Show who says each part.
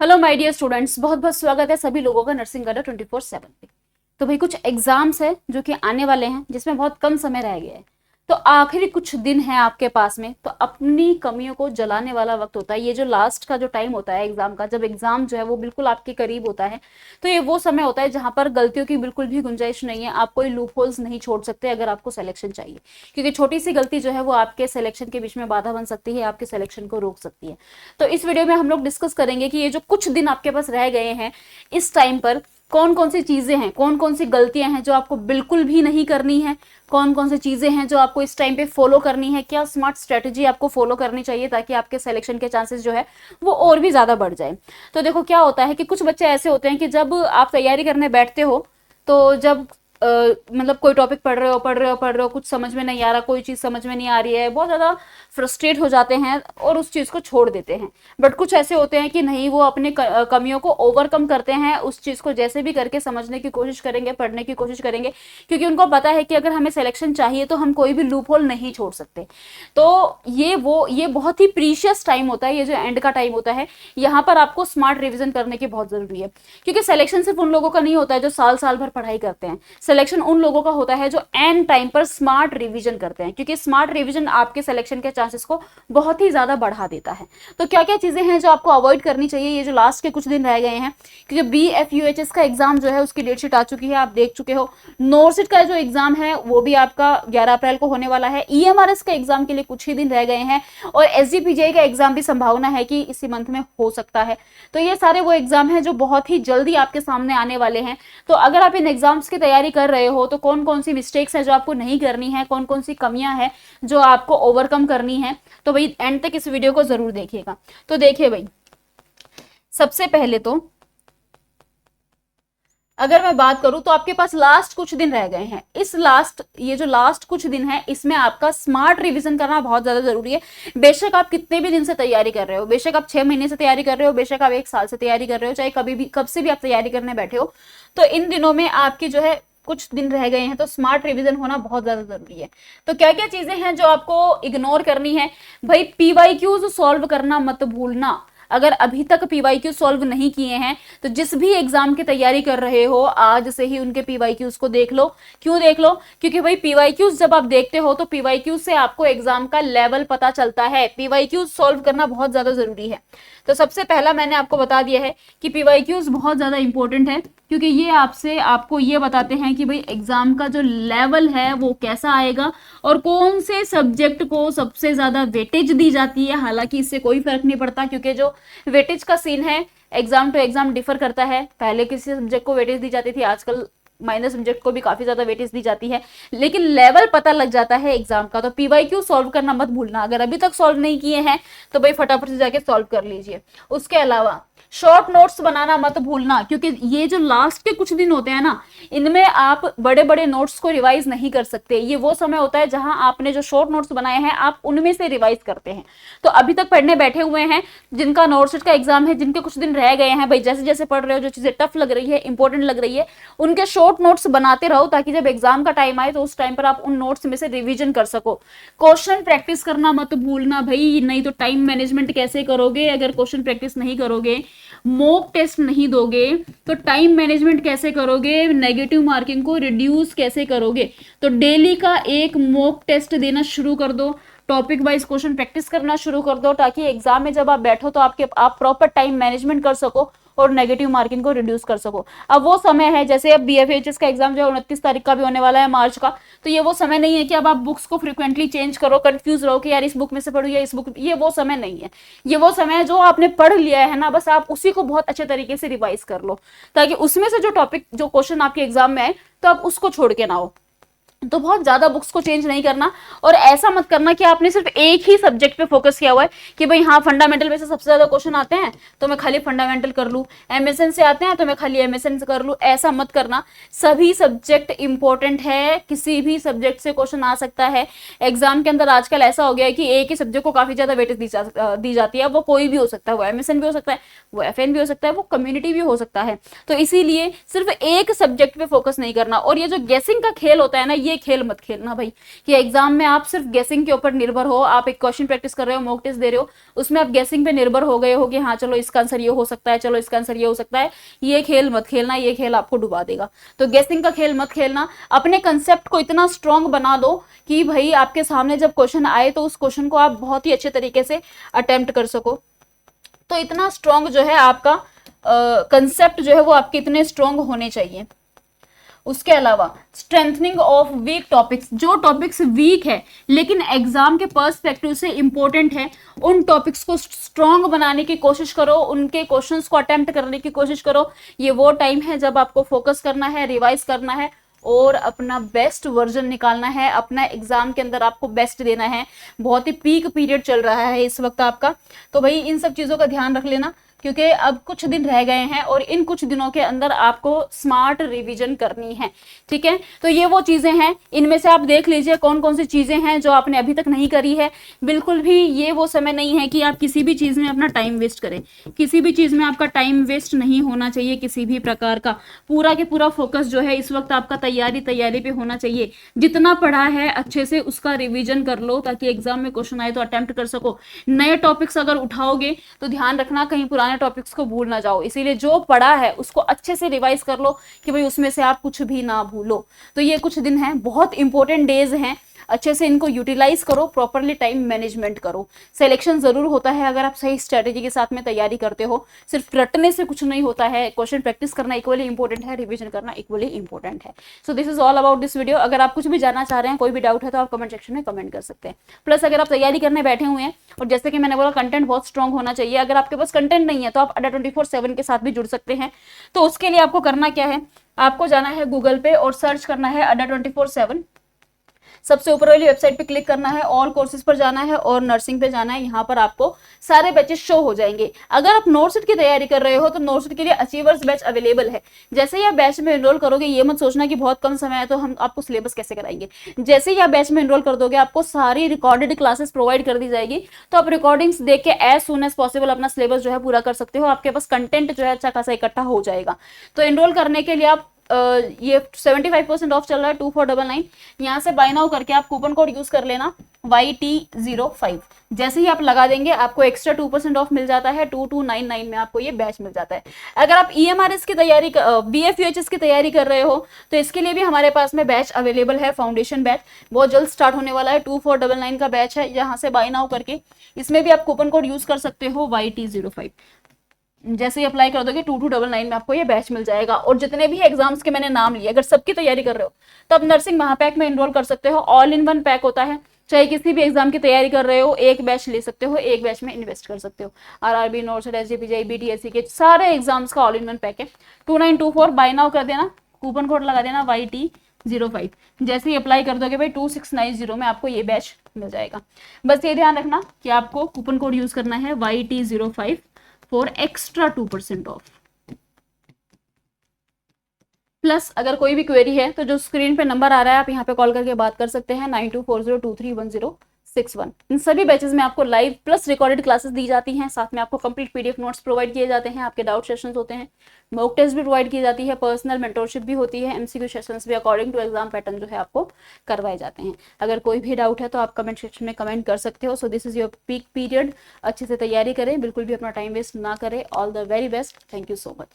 Speaker 1: Hello my dear students, बहुत बहुत स्वागत है सभी लोगों का नर्सिंग अड्डा 24/7 पे। तो भाई कुछ एग्जाम्स है जो कि आने वाले हैं, जिसमें बहुत कम समय रह गया है। तो आखिरी कुछ दिन है आपके पास में, तो अपनी कमियों को जलाने वाला वक्त होता है। ये जो लास्ट का जो टाइम होता है एग्जाम का, जब एग्जाम जो है वो बिल्कुल आपके करीब होता है, तो ये वो समय होता है जहां पर गलतियों की बिल्कुल भी गुंजाइश नहीं है। आप कोई लूप होल्स नहीं छोड़ सकते अगर आपको सिलेक्शन चाहिए, क्योंकि छोटी सी गलती जो है वो आपके सिलेक्शन के बीच में बाधा बन सकती है, आपके सिलेक्शन को रोक सकती है। तो इस वीडियो में हम लोग डिस्कस करेंगे कि ये जो कुछ दिन आपके पास रह गए हैं, इस टाइम पर कौन कौन सी चीजें हैं, कौन कौन सी गलतियां हैं जो आपको बिल्कुल भी नहीं करनी है, कौन कौन सी चीजें हैं जो आपको इस टाइम पे फॉलो करनी है, क्या स्मार्ट स्ट्रेटेजी आपको फॉलो करनी चाहिए ताकि आपके सिलेक्शन के चांसेस जो है वो और भी ज्यादा बढ़ जाए। तो देखो क्या होता है कि कुछ बच्चे ऐसे होते हैं कि जब आप तैयारी करने बैठते हो, तो जब मतलब कोई टॉपिक पढ़ रहे हो, कुछ समझ में नहीं आ रहा, कोई चीज समझ में नहीं आ रही है, बहुत ज्यादा फ्रस्ट्रेट हो जाते हैं और उस चीज को छोड़ देते हैं। बट कुछ ऐसे होते हैं कि नहीं, वो अपने कमियों को ओवरकम करते हैं, उस चीज को जैसे भी करके समझने की कोशिश करेंगे, पढ़ने की कोशिश करेंगे, क्योंकि उनको पता है कि अगर हमें सिलेक्शन चाहिए तो हम कोई भी लूप होल नहीं छोड़ सकते। तो ये बहुत ही प्रीशियस टाइम होता है, ये जो एंड का टाइम होता है, यहाँ पर आपको स्मार्ट रिविजन करने की बहुत जरूरी है। क्योंकि सिलेक्शन सिर्फ उन लोगों का नहीं होता है जो साल साल भर पढ़ाई करते हैं, सिलेक्शन उन लोगों का होता है जो एंड टाइम पर स्मार्ट रिवीजन करते हैं, क्योंकि स्मार्ट रिवीजन आपके सिलेक्शन के चांसेस को बहुत ही ज्यादा बढ़ा देता है। तो क्या क्या चीजें हैं जो आपको अवॉइड करनी चाहिए ये जो लास्ट के कुछ दिन रह गए हैं, क्योंकि BFUHS का एग्जाम जो है उसकी डेटशीट आ चुकी है, आप देख चुके हो। नोरसिट का जो एग्जाम है वो भी आपका 11 अप्रैल को होने वाला है। EMRS का एग्जाम के लिए कुछ ही दिन रह गए हैं, और SGPGI का एग्जाम भी संभावना है कि इसी मंथ में हो सकता है। तो ये सारे वो एग्जाम हैं जो बहुत ही जल्दी आपके सामने आने वाले हैं। तो अगर आप इन एग्जाम्स की तैयारी कर रहे हो तो कौन कौन सी मिस्टेक्स है जो आपको नहीं करनी है, कौन कौन सी कमियां हैं जो आपको ओवरकम करनी है, तो भाई एंड तक इस वीडियो को जरूर देखिएगा। तो देखिए भाई, सबसे पहले तो अगर मैं बात करूं तो आपके पास लास्ट कुछ दिन रह गए हैं। ये जो लास्ट कुछ दिन है, इसमें आपका स्मार्ट रिवीजन करना बहुत ज्यादा जरूरी है। बेशक आप कितने भी दिन से तैयारी कर रहे हो, बेशक आप 6 महीने से तैयारी कर रहे हो, बेशक आप 1 साल से तैयारी कर रहे हो, चाहे कब से भी आप तैयारी करने बैठे हो, तो इन दिनों में आपकी जो है कुछ दिन रह गए हैं, तो स्मार्ट रिवीजन होना बहुत ज्यादा जरूरी है। तो क्या क्या चीजें हैं जो आपको इग्नोर करनी है भाई? PYQs सॉल्व करना मत भूलना। अगर अभी तक PYQ सॉल्व नहीं किए हैं तो जिस भी एग्जाम की तैयारी कर रहे हो, आज से ही उनके PYQs को देख लो। क्यों देख लो? क्योंकि भाई PYQs जब आप देखते हो तो PYQ से आपको एग्जाम का लेवल पता चलता है। PYQs सॉल्व करना बहुत ज्यादा जरूरी है। तो सबसे पहला मैंने आपको बता दिया है कि PYQs बहुत ज्यादा इंपॉर्टेंट है, क्योंकि ये आपको ये बताते हैं कि भाई एग्जाम का जो लेवल है वो कैसा आएगा और कौन से सब्जेक्ट को सबसे ज्यादा वेटेज दी जाती है। हालांकि इससे कोई फर्क नहीं पड़ता, क्योंकि जो वेटेज का सीन है एग्जाम टू एग्जाम डिफर करता है। पहले किसी सब्जेक्ट को वेटेज दी जाती थी, आजकल माइनर सब्जेक्ट को भी काफी ज्यादा वेटेज दी जाती है, लेकिन लेवल पता लग जाता है एग्जाम का। तो PYQ सॉल्व करना मत भूलना। अगर अभी तक सॉल्व नहीं किए हैं तो भाई फटाफट से जाके सॉल्व कर लीजिए। उसके अलावा शॉर्ट नोट्स बनाना मत भूलना, क्योंकि ये जो लास्ट के कुछ दिन होते हैं ना, इनमें आप बड़े बड़े नोट्स को रिवाइज नहीं कर सकते। ये वो समय होता है जहां आपने जो शॉर्ट नोट्स बनाए हैं आप उनमें से रिवाइज करते हैं। तो अभी तक पढ़ने बैठे हुए हैं, जिनका नोटशीट का एग्जाम है, जिनके कुछ दिन रह गए हैं, भाई जैसे जैसे पढ़ रहे हो, जो चीजें टफ लग रही है, इंपॉर्टेंट लग रही है, उनके शॉर्ट नोट्स बनाते रहो, ताकि जब एग्जाम का टाइम आए तो उस टाइम पर आप उन नोट्स में से रिवीजन कर सको। क्वेश्चन प्रैक्टिस करना मत भूलना भाई, नहीं तो टाइम मैनेजमेंट कैसे करोगे? अगर क्वेश्चन प्रैक्टिस नहीं करोगे, मॉक टेस्ट नहीं दोगे, तो टाइम मैनेजमेंट कैसे करोगे? नेगेटिव मार्किंग को रिड्यूस कैसे करोगे? तो डेली का एक मॉक टेस्ट देना शुरू कर दो, टॉपिक वाइज क्वेश्चन प्रैक्टिस करना शुरू कर दो, ताकि एग्जाम में जब आप बैठो तो आप प्रॉपर टाइम मैनेजमेंट कर सको और नेगेटिव मार्किंग को रिड्यूस कर सको। अब वो समय है, जैसे अब BFHS का एग्जाम जो है 29 तारीख का भी होने वाला है, मार्च का, तो ये वो समय नहीं है कि अब आप बुक्स को फ्रिक्वेंटली चेंज करो, कंफ्यूज रहो कि यार इस बुक में से पढ़ू या इस बुक, ये वो समय नहीं है। ये वो समय है जो आपने पढ़ लिया है ना, बस आप उसी को बहुत अच्छे तरीके से रिवाइज कर लो, ताकि उसमें से जो टॉपिक, जो क्वेश्चन आपके एग्जाम में आए तो आप उसको छोड़ के ना हो। तो बहुत ज्यादा बुक्स को चेंज नहीं करना, और ऐसा मत करना कि आपने सिर्फ एक ही सब्जेक्ट पे फोकस किया हुआ है कि भाई हाँ फंडामेंटल में से सबसे ज्यादा क्वेश्चन आते हैं तो मैं खाली फंडामेंटल कर लूं, MSN से आते हैं तो मैं खाली MSN से कर लूं। ऐसा मत करना। सभी सब्जेक्ट इंपॉर्टेंट है, किसी भी सब्जेक्ट से क्वेश्चन आ सकता है एग्जाम के अंदर। आजकल ऐसा हो गया है कि एक ही सब्जेक्ट को काफी ज्यादा वेटेज दी जाती है। वो कोई भी हो सकता है, वो MSN भी हो सकता है, वो FN भी हो सकता है, वो कम्युनिटी भी हो सकता है। तो इसीलिए सिर्फ एक सब्जेक्ट पे फोकस नहीं करना। और ये जो गेसिंग का खेल होता है ना, ये खेल मत खेलना भाई कि एग्जाम में आप सिर्फ गेसिंग के ऊपर निर्भर हो। आप एक क्वेश्चन प्रैक्टिस कर रहे हो, मॉक टेस्ट दे रहे हो, उसमें आप गेसिंग पे निर्भर हो गए हो कि हाँ चलो इसका आंसर ये हो सकता है, चलो इसका आंसर ये हो सकता है। ये खेल मत खेलना, ये खेल आपको डुबा देगा। तो गेसिंग का खेल मत खेलना। अपने कंसेप्ट को इतना स्ट्रांग बना दो कि भाई आपके सामने जब क्वेश्चन आए तो उस क्वेश्चन को आप बहुत ही अच्छे तरीके से अटेम्प्ट कर सको। तो इतना स्ट्रांग जो है आपका कंसेप्ट जो है वो आपके इतने स्ट्रांग होने चाहिए। उसके अलावा स्ट्रेंथनिंग ऑफ वीक टॉपिक्स, जो टॉपिक्स वीक है लेकिन एग्जाम के पर्सपेक्टिव से इंपॉर्टेंट है, उन टॉपिक्स को स्ट्रांग बनाने की कोशिश करो, उनके क्वेश्चंस को अटेम्प्ट करने की कोशिश करो। ये वो टाइम है जब आपको फोकस करना है, रिवाइज करना है और अपना बेस्ट वर्जन निकालना है। अपना एग्जाम के अंदर आपको बेस्ट देना है। बहुत ही पीक पीरियड चल रहा है इस वक्त आपका, तो भाई इन सब चीजों का ध्यान रख लेना क्योंकि अब कुछ दिन रह गए हैं और इन कुछ दिनों के अंदर आपको स्मार्ट रिवीजन करनी है। ठीक है, तो ये वो चीजें हैं, इनमें से आप देख लीजिए कौन कौन सी चीजें हैं जो आपने अभी तक नहीं करी है। बिल्कुल भी ये वो समय नहीं है कि आप किसी भी चीज में अपना टाइम वेस्ट करें। किसी भी चीज में आपका टाइम वेस्ट नहीं होना चाहिए किसी भी प्रकार का। पूरा के पूरा फोकस जो है इस वक्त आपका तैयारी पे होना चाहिए। जितना पढ़ा है अच्छे से उसका रिविजन कर लो ताकि एग्जाम में क्वेश्चन आए तो अटेम्प्ट कर सको। नए टॉपिक्स अगर उठाओगे तो ध्यान रखना कहीं पुराने टॉपिक्स को भूल ना जाओ। इसीलिए जो पढ़ा है उसको अच्छे से रिवाइज कर लो कि भाई उसमें से आप कुछ भी ना भूलो। तो ये कुछ दिन हैं, बहुत इंपॉर्टेंट डेज हैं, अच्छे से इनको यूटिलाइज करो, प्रॉपरली टाइम मैनेजमेंट करो। सिलेक्शन जरूर होता है अगर आप सही स्ट्रेटेजी के साथ में तैयारी करते हो। सिर्फ रटने से कुछ नहीं होता है, क्वेश्चन प्रैक्टिस करना इक्वली इंपॉर्टेंट है, रिवीजन करना इक्वली इंपॉर्टेंट है। So this is all about this video. अगर आप कुछ भी जानना चाह रहे हैं, कोई भी डाउट है तो आप कमेंट सेक्शन में कमेंट कर सकते हैं। प्लस अगर आप तैयारी करने बैठे हुए हैं और जैसे कि मैंने बोला कंटेंट बहुत स्ट्रांग होना चाहिए, अगर आपके पास कंटेंट नहीं है तो आप अड्डा 24/7 के साथ भी जुड़ सकते हैं। तो उसके लिए आपको करना क्या है, आपको जाना है गूगल पे और सर्च करना है अड्डा 24/7। सबसे ऊपर वाली वेबसाइट पे क्लिक करना है, ऑल कोर्सेज पर जाना है और नर्सिंग पे जाना है। यहाँ पर आपको सारे बैचेस शो हो जाएंगे। अगर आप नोटसेट की तैयारी कर रहे हो तो नोटसेट के लिए अचीवर्स बैच अवेलेबल है। जैसे ही आप बैच में एनरोल करोगे, ये मत सोचना कि बहुत कम समय है तो हम आपको सिलेबस कैसे कराएंगे। जैसे ही आप बैच में एनरोल कर दोगे आपको सारी रिकॉर्डेड क्लासेस प्रोवाइड कर दी जाएगी। तो आप रिकॉर्डिंग्स देख के एज सुन एज पॉसिबल अपना सिलेबस जो है पूरा कर सकते हो। आपके पास कंटेंट जो है अच्छा खासा इकट्ठा हो जाएगा। तो एनरोल करने के लिए आप ये 75% ऑफ चल रहा है 2499। यहाँ से बाय नाउ करके आप कूपन कोड यूज कर लेना YT05। जैसे ही आप लगा देंगे आपको एक्स्ट्रा 2% ऑफ मिल जाता है। 2299 में आपको ये बैच मिल जाता है। अगर आप EMRS की तैयारी, BFUHS की तैयारी कर रहे हो तो इसके लिए भी हमारे पास में बैच अवेलेबल है। फाउंडेशन बैच बहुत जल्द स्टार्ट होने वाला है। 2499 का बैच है। यहाँ से बाय नाउ करके इसमें भी आप कूपन कोड यूज कर सकते हो YT05। जैसे ही अप्लाई कर दोगे 2299 में आपको ये बैच मिल जाएगा। और जितने भी एग्जाम्स के मैंने नाम लिए, अगर सबकी तैयारी कर रहे हो तो आप नर्सिंग महापैक में एनरोल कर सकते हो। ऑल इन वन पैक होता है। चाहे किसी भी एग्जाम की तैयारी कर रहे हो, एक बैच ले सकते हो, एक बैच में इन्वेस्ट कर सकते हो। RRB, नोटसेट, SGPGI, BTSC के सारे एग्जाम्स का ऑल इन वन पैक है। 2924 बाय नाउ कर देना, कूपन कोड लगा देना YT05। जैसे ही अप्लाई कर दोगे भाई 2690 में आपको ये बैच मिल जाएगा। बस ये ध्यान रखना कि आपको कूपन कोड यूज करना है YT05 for extra 2% of. Plus अगर कोई भी क्वेरी है तो जो स्क्रीन पे नंबर आ रहा है आप यहाँ पे कॉल करके बात कर सकते हैं 9240231061। इन सभी बैचेस में आपको लाइव प्लस रिकॉर्डेड क्लासेस दी जाती हैं। साथ में आपको कंप्लीट PDF नोट्स प्रोवाइड किए जाते हैं। आपके डाउट सेशंस होते हैं, मॉक टेस्ट भी प्रोवाइड की जाती है, पर्सनल मेंटरशिप भी होती है, MCQ सेशंस भी अकॉर्डिंग टू एग्जाम पैटर्न जो है आपको करवाए जाते हैं। अगर कोई भी डाउट है तो आप कमेंट सेक्शन में कमेंट कर सकते हो। So this is your peak period. अच्छे से तैयारी करें, बिल्कुल भी अपना टाइम वेस्ट ना करें। All the very best. Thank you so much.